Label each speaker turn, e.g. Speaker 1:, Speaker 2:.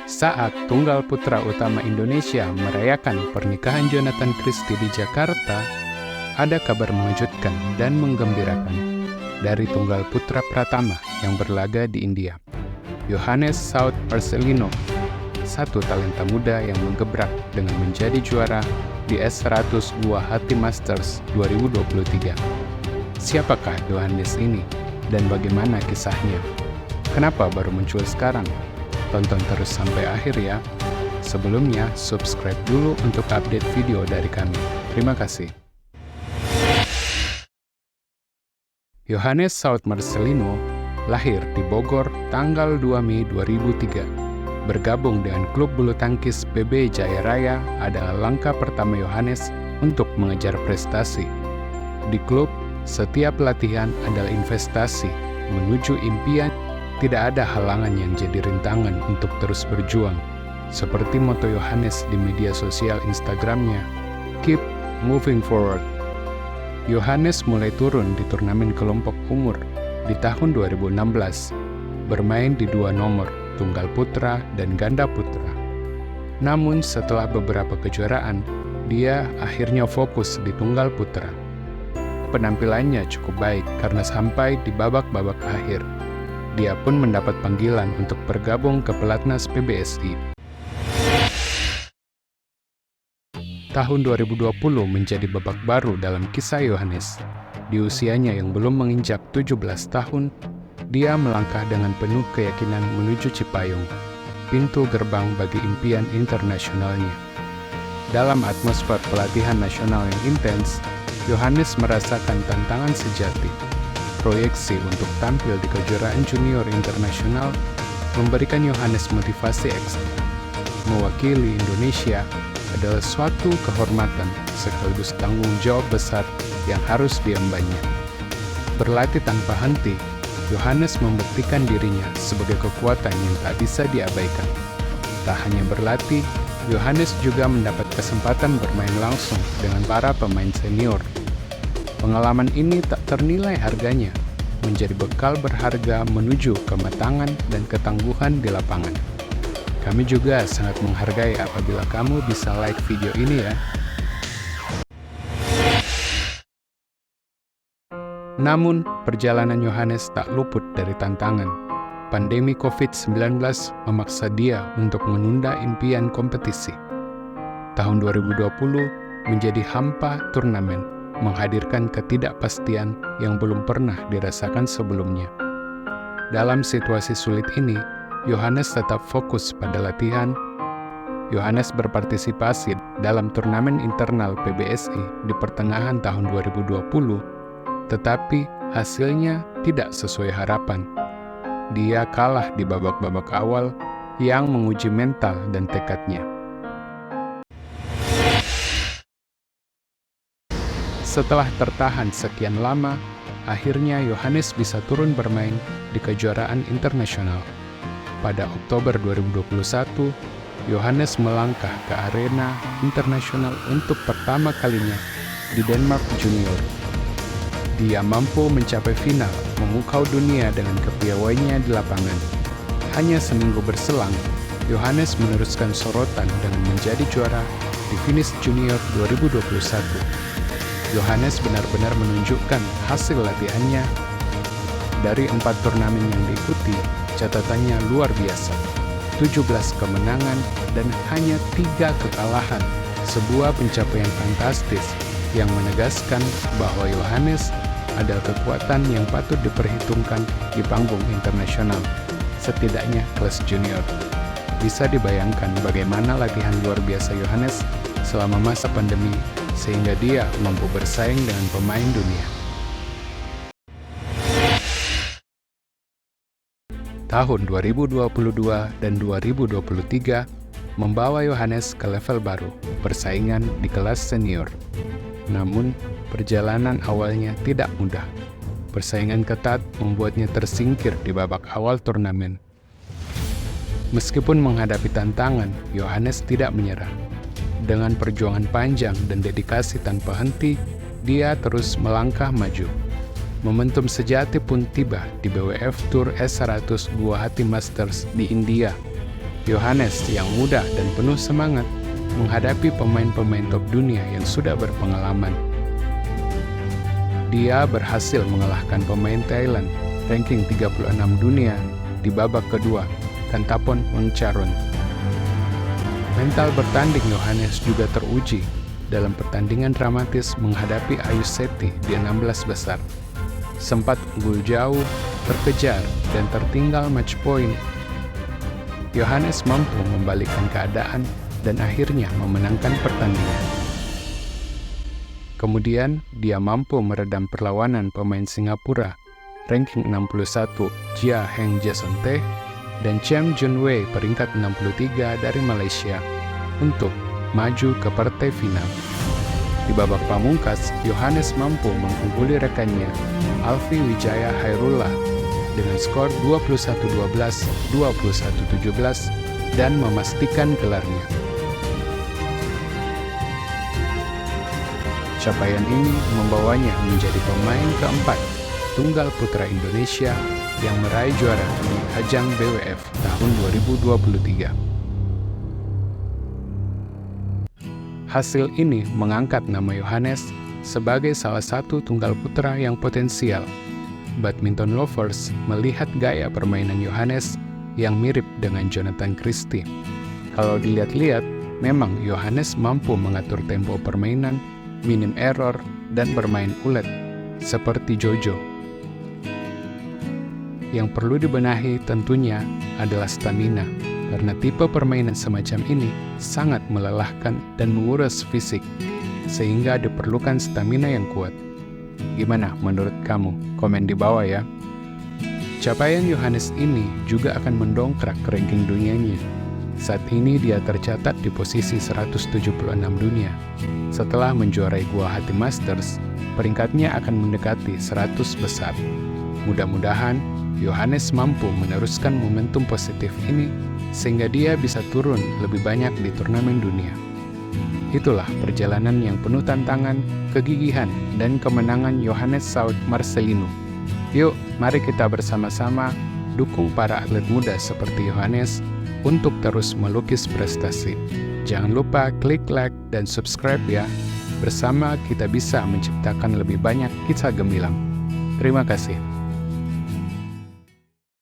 Speaker 1: Saat tunggal putra utama Indonesia merayakan pernikahan Jonathan Christie di Jakarta, ada kabar mengejutkan dan menggembirakan dari tunggal putra Pratama yang berlaga di India. Yohannes Saud Marcelino, satu talenta muda yang menggebrak dengan menjadi juara di S100 Guwahati Masters 2023. Siapakah Yohannes ini dan bagaimana kisahnya? Kenapa baru muncul sekarang? Tonton terus sampai akhir ya. Sebelumnya, subscribe dulu untuk update video dari kami. Terima kasih. Yohannes Saud Marcelino lahir di Bogor tanggal 2 Mei 2003. Bergabung dengan klub bulu tangkis PB Jaya Raya adalah langkah pertama Yohannes untuk mengejar prestasi. Di klub, setiap latihan adalah investasi menuju impian. Tidak ada halangan yang jadi rintangan untuk terus berjuang. Seperti moto Yohannes di media sosial Instagramnya, "Keep moving forward." Yohannes mulai turun di turnamen kelompok umur di tahun 2016, bermain di dua nomor, tunggal putra dan ganda putra. Namun setelah beberapa kejuaraan, dia akhirnya fokus di tunggal putra. Penampilannya cukup baik karena sampai di babak-babak akhir. Dia pun mendapat panggilan untuk bergabung ke pelatnas PBSI. Tahun 2020 menjadi babak baru dalam kisah Yohannes. Di usianya yang belum menginjak 17 tahun, dia melangkah dengan penuh keyakinan menuju Cipayung, pintu gerbang bagi impian internasionalnya. Dalam atmosfer pelatihan nasional yang intens, Yohannes merasakan tantangan sejati. Proyeksi untuk tampil di kejuaraan junior internasional memberikan Yohannes motivasi ekstra. Mewakili Indonesia adalah suatu kehormatan sekaligus tanggung jawab besar yang harus diembannya. Berlatih tanpa henti, Yohannes membuktikan dirinya sebagai kekuatan yang tak bisa diabaikan. Tak hanya berlatih, Yohannes juga mendapat kesempatan bermain langsung dengan para pemain senior. Pengalaman ini tak ternilai harganya, menjadi bekal berharga menuju kematangan dan ketangguhan di lapangan. Kami juga sangat menghargai apabila kamu bisa like video ini ya. Namun, perjalanan Yohannes tak luput dari tantangan. Pandemi COVID-19 memaksa dia untuk menunda impian kompetisi. Tahun 2020 menjadi hampa turnamen, menghadirkan ketidakpastian yang belum pernah dirasakan sebelumnya. Dalam situasi sulit ini, Yohannes tetap fokus pada latihan. Yohannes berpartisipasi dalam turnamen internal PBSI di pertengahan tahun 2020, tetapi hasilnya tidak sesuai harapan. Dia kalah di babak-babak awal yang menguji mental dan tekadnya. Setelah tertahan sekian lama, akhirnya Yohannes bisa turun bermain di kejuaraan internasional. Pada Oktober 2021, Yohannes melangkah ke arena internasional untuk pertama kalinya di Denmark Junior. Dia mampu mencapai final, memukau dunia dengan kepiawaiannya di lapangan. Hanya seminggu berselang, Yohannes meneruskan sorotan dengan menjadi juara di finish Junior 2021. Yohannes benar-benar menunjukkan hasil latihannya. Dari 4 turnamen yang diikuti, catatannya luar biasa. 17 kemenangan dan hanya 3 kekalahan. Sebuah pencapaian fantastis yang menegaskan bahwa Yohannes adalah kekuatan yang patut diperhitungkan di panggung internasional, setidaknya kelas junior. Bisa dibayangkan bagaimana latihan luar biasa Yohannes selama masa pandemi, sehingga dia mampu bersaing dengan pemain dunia. Tahun 2022 dan 2023 membawa Yohannes ke level baru, persaingan di kelas senior. Namun, perjalanan awalnya tidak mudah. Persaingan ketat membuatnya tersingkir di babak awal turnamen. Meskipun menghadapi tantangan, Yohannes tidak menyerah. Dengan perjuangan panjang dan dedikasi tanpa henti, dia terus melangkah maju. Momentum sejati pun tiba di BWF Tour S100 Guwahati Masters di India. Yohanes yang muda dan penuh semangat menghadapi pemain-pemain top dunia yang sudah berpengalaman. Dia berhasil mengalahkan pemain Thailand ranking 36 dunia di babak kedua, Kantapon Wongcharoen. Mental bertanding Yohanes juga teruji dalam pertandingan dramatis menghadapi Ayu Seti di 16 besar. Sempat unggul jauh, terkejar, dan tertinggal match point, Yohanes mampu membalikkan keadaan dan akhirnya memenangkan pertandingan. Kemudian, dia mampu meredam perlawanan pemain Singapura ranking 61 Jia Heng Jason Teh dan Cham Jun Wei peringkat 63 dari Malaysia untuk maju ke partai final. Di babak pamungkas, Yohanes mampu mengungguli rekannya Alfi Wijaya Hairullah dengan skor 21-12, 21-17 dan memastikan gelarnya. Capaian ini membawanya menjadi pemain keempat tunggal putra Indonesia yang meraih juara di ajang BWF tahun 2023. Hasil ini mengangkat nama Yohanes sebagai salah satu tunggal putra yang potensial. Badminton lovers melihat gaya permainan Yohanes yang mirip dengan Jonathan Christie. Kalau dilihat-lihat, memang Yohanes mampu mengatur tempo permainan, minim error, dan bermain ulet, seperti Jojo. Yang perlu dibenahi tentunya adalah stamina, karena tipe permainan semacam ini sangat melelahkan dan menguras fisik, sehingga diperlukan stamina yang kuat. Gimana menurut kamu? Komen di bawah ya. Capaian Yohanes ini juga akan mendongkrak ranking dunianya. Saat ini dia tercatat di posisi 176 dunia. Setelah menjuarai Guwahati Masters, peringkatnya akan mendekati 100 besar. Mudah-mudahan Yohanes mampu meneruskan momentum positif ini sehingga dia bisa turun lebih banyak di turnamen dunia. Itulah perjalanan yang penuh tantangan, kegigihan, dan kemenangan Yohanes Saud Marcelino. Yuk, mari kita bersama-sama dukung para atlet muda seperti Yohanes untuk terus melukis prestasi. Jangan lupa klik like dan subscribe ya. Bersama kita bisa menciptakan lebih banyak kisah gemilang. Terima kasih.